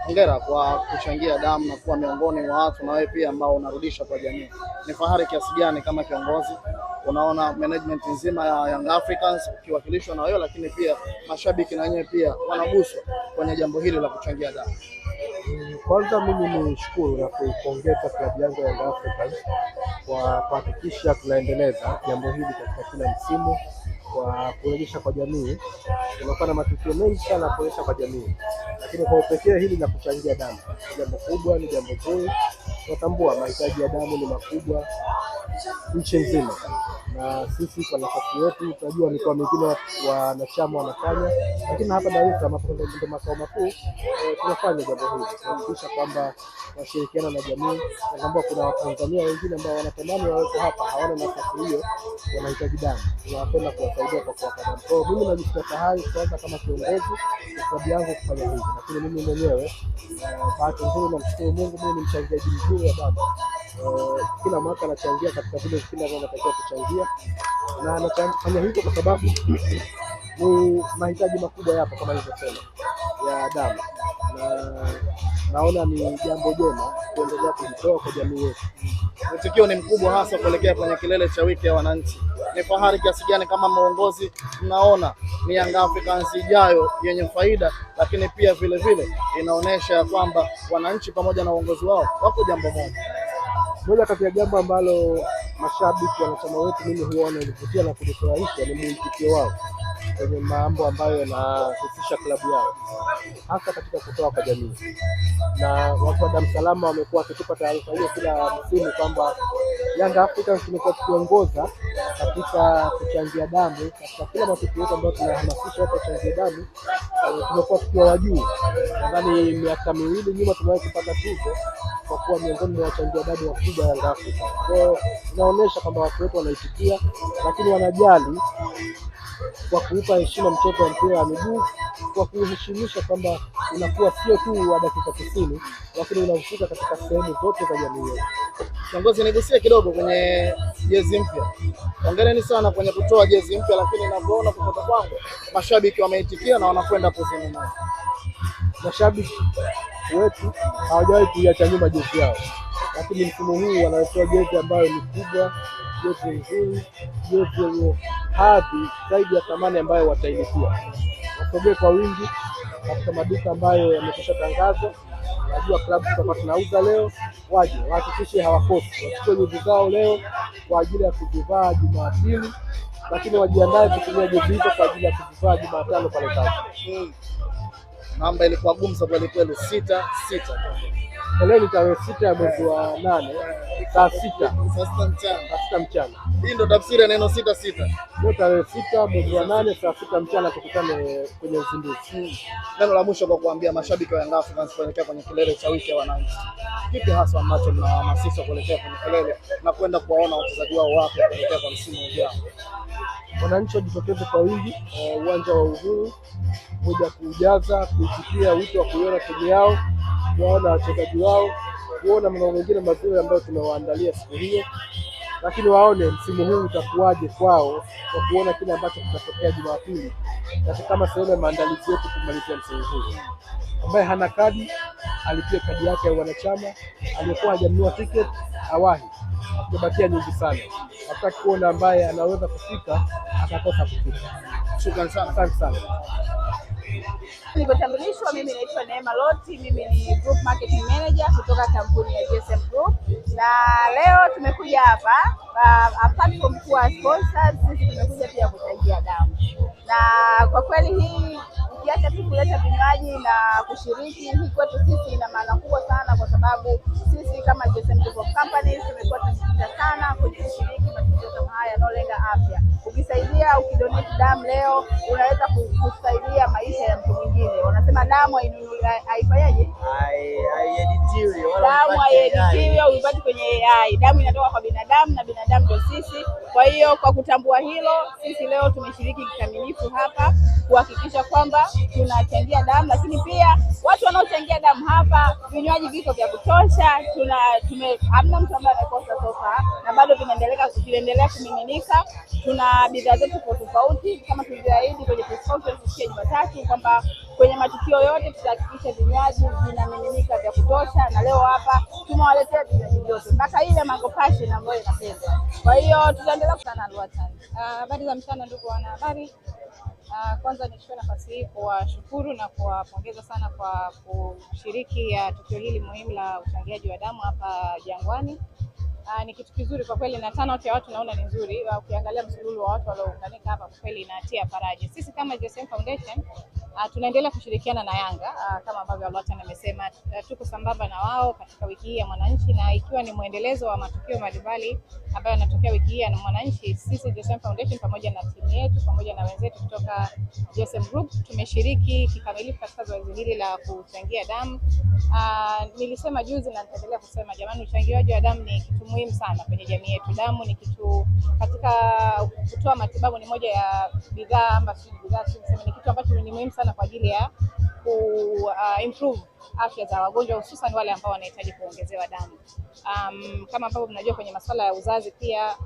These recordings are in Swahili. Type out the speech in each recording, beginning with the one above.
Hongera kwa kuchangia damu na kuwa miongoni mwa watu na wewe pia ambao unarudisha kwa jamii. Ni fahari kiasi gani kama kiongozi unaona management nzima ya Young Africans ukiwakilishwa na wewe, lakini pia mashabiki na wenyewe pia wanaguswa kwenye jambo hili la kuchangia damu? Kwanza mimi nishukuru na kuipongeza klabu yangu ya Young Africans kwa kuhakikisha tunaendeleza jambo hili katika kila msimu kwa kurejesha kwa jamii. Tunafanya matukio mengi sana kurejesha kwa jamii, lakini kwa upekee hili la kuchangia damu ni jambo kubwa, ni jambo zuri. Tunatambua mahitaji ya damu ni makubwa nchi nzima, na sisi kwa nafasi yetu tunajua mikoa mingine wanachama wanafanya, lakini hapa Dar es Salaam ndio makao makuu, tunafanya jambo hili kuhakikisha kwamba tunashirikiana na jamii. Naomba kuna Watanzania wengine ambao wanatamani waweze hapa, hawana nafasi hiyo, wanahitaji damu, tunapenda kuwasaidia kwa kuwapa damu. Kwa hiyo mimi najisikia fahari kwanza kama kiongozi wa klabu yangu kufanya hivi, lakini mimi mwenyewe bahati nzuri namshukuru Mungu, mimi ni mchangiaji mzuri wa damu. Kila mwaka anachangia katika vile vipindi ambavyo anatakiwa kuchangia, na anafanya hivyo kwa sababu ni mahitaji makubwa yapo kama nilivyosema ya damu, na naona ni jambo jema kuendelea kujitoa kwa jamii yetu. Mwitikio ni mkubwa hasa kuelekea kwenye kilele cha wiki ya wananchi. Ni fahari kiasi gani kama maongozi mnaona ni Young Africans ijayo yenye faida, lakini pia vile vile inaonyesha kwamba wananchi pamoja na uongozi wao wako jambo moja? Moja kati ya jambo ambalo mashabiki wanachama wetu mimi huona ilivutia na kunifurahisha ni mwitikio wao kwenye mambo ambayo yanahusisha klabu yao, hasa katika kutoa kwa jamii. Na watu wa Dar es Salaam wamekuwa wakitupa taarifa hiyo kila msimu kwamba Young Africans tumekuwa tukiongoza katika kuchangia damu katika kila matukio yetu ambayo tunahamasisha watu kuchangia damu. Tumekuwa tukiwa wa juu. Nadhani miaka miwili nyuma tumewahi kupata tuzo kwa kuwa miongoni mwa wachangia damu wakubwa Young Africans. Kwa hiyo inaonyesha kwamba watu wetu wanaitikia, lakini wanajali kwa kuupa heshima mchezo wa mpira wa miguu, kwa kuheshimisha kwamba unakuwa sio tu wa dakika 90, lakini unahusika katika sehemu zote za jamii yetu. Kiongozi, nigusie kidogo kwenye jezi mpya. Hongereni sana kwenye kutoa jezi mpya, lakini ninavyoona kutoka kwangu mashabiki wameitikia na wanakwenda kuzinunua. Mashabiki wetu hawajawahi kuiacha nyuma jezi yao, lakini msimu huu wanatoa jezi ambayo ni kubwa, jezi nzuri, jezi yenye hadhi zaidi ya thamani ambayo watailipia. Wasogee kwa wingi katika maduka ambayo yamekwisha tangazwa. Najua klabu tutakuwa tunauza leo, waje wahakikishe hawakosi, wachukue jezi zao leo kwa ajili ya kuzivaa Jumapili, lakini wajiandae kutumia jezi hizo kwa ajili ya kuzivaa Jumatano pale kazi. Namba ilikuwa gumza kweli kweli, 6-6. Leo ni tarehe 6 ya mwezi wa 8 saa 6 mchana. Hii ndio tafsiri ya neno 6-6. Leo tarehe 6 mwezi wa 8 saa 6 mchana tukutane kwenye uzinduzi. Neno la mwisho kwa kuambia mashabiki wa Young Africans kuelekea kwenye kilele cha wiki ya wananchi, kipi hasa ambacho mnahamasisha kuelekea kwenye kilele na kwenda kuwaona wachezaji wao wapi kuelekea kwa msimu ujao? Wananchi wajitokeze kwa wingi uwanja wa Uhuru kuja kujaza, kuitikia wito wa kuiona timu yao, kuona wachezaji wao, kuona mambo mengine mazuri ambayo tumewaandalia siku hiyo, lakini waone msimu huu utakuwaje kwao kwa kuona kile ambacho kitatokea Jumapili kama sehemu ya maandalizi yetu kumalizia msimu huu. Ambaye hana kadi alipie kadi yake ya wanachama, aliyekuwa hajanunua tiketi awahi, tumebakia nyingi sana. Nataka kuona ambaye anaweza kufika atakosa kufika. Shukrani sana. Asante sana. Nilipotambulishwa, mimi naitwa Neema Loti, mimi ni Group Marketing Manager kutoka kampuni ya GSM Group, na leo tumekuja hapa apart from kuwa sponsors, sisi tumekuja pia kuchangia damu. Na kwa kweli hii ukiacha tu kuleta vinywaji na kushiriki, hii kwetu sisi ina maana kubwa sana, kwa sababu sisi kama GSM Group of Companies tumekuwa tukijikita sana kwenye kushiriki matukio kama haya yanayolenga afya. Ukisaidia, ukidonate damu leo, unaweza kusaidia maisha ya mtu mwingine. Wanasema damu haifanyaje? Haieditiwi. Damu haieditiwi, uipati kwenye AI. Damu inatoka kwa binadamu na binadamu ndio sisi. Kwa hiyo kwa kutambua hilo, sisi leo tumeshiriki kikamilifu hapa kuhakikisha kwamba tunachangia damu, lakini pia watu wanaochangia damu hapa, vinywaji viko vya kutosha. Hamna mtu ambaye amekosa sofa, na bado vinaendelea zinaendelea kumiminika. Tuna bidhaa zetu tofauti kama tulivyoahidi kwenye press conference siku ya Jumatatu kwamba kwenye matukio yote tutahakikisha vinywaji vinamiminika vya kutosha, na leo hapa tumewaletea vinywaji vyote mpaka ile mango passion ambayo inapendwa. Kwa hiyo tutaendelea sana Alwatan. Habari za mchana ndugu wanahabari. Kwanza nichukue nafasi hii kuwashukuru na kuwapongeza sana kwa kushiriki tukio hili muhimu la uchangiaji wa damu hapa Jangwani. Ni kitu kizuri kwa kweli, na turnout ya watu naona ni nzuri. Ukiangalia msururu wa watu waliounganika hapa kwa kweli inatia faraja. Sisi kama GSM Foundation tunaendelea kushirikiana na Yanga kama ambavyo Alwatan amesema, tuko sambamba na wao katika wiki hii ya Mwananchi, na ikiwa ni muendelezo wa matukio mbalimbali ambayo yanatokea wiki hii ya Mwananchi, sisi GSM Foundation pamoja na timu yetu pamoja na wenzetu kutoka GSM Group tumeshiriki kikamilifu katika zoezi hili la kuchangia damu. Nilisema juzi na nitaendelea kusema, jamani, uchangiaji wa damu ni kitu muhimu sana kwenye jamii yetu. Damu ni kitu katika kutoa matibabu, ni moja ya bidhaa ambazo ni kitu ambacho ni muhimu sana kwa ajili ya improve afya za wagonjwa, hususan wale ambao wanahitaji kuongezewa damu. Kama ambavyo mnajua kwenye masuala ya uzazi pia,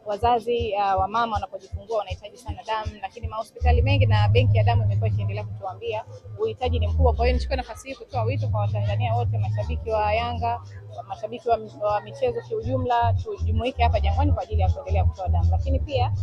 wazazi wa mama wanapojifungua wanahitaji sana damu, lakini mahospitali mengi na benki ya damu imekuwa ikiendelea kutuambia uhitaji ni mkubwa. Kwa hiyo nichukue nafasi hii kutoa wito kwa Watanzania wote, mashabiki wa Yanga, mashabiki wa michezo kiujumla, tujumuike hapa Jangwani kwa ajili ya kuendelea kutoa damu, lakini pia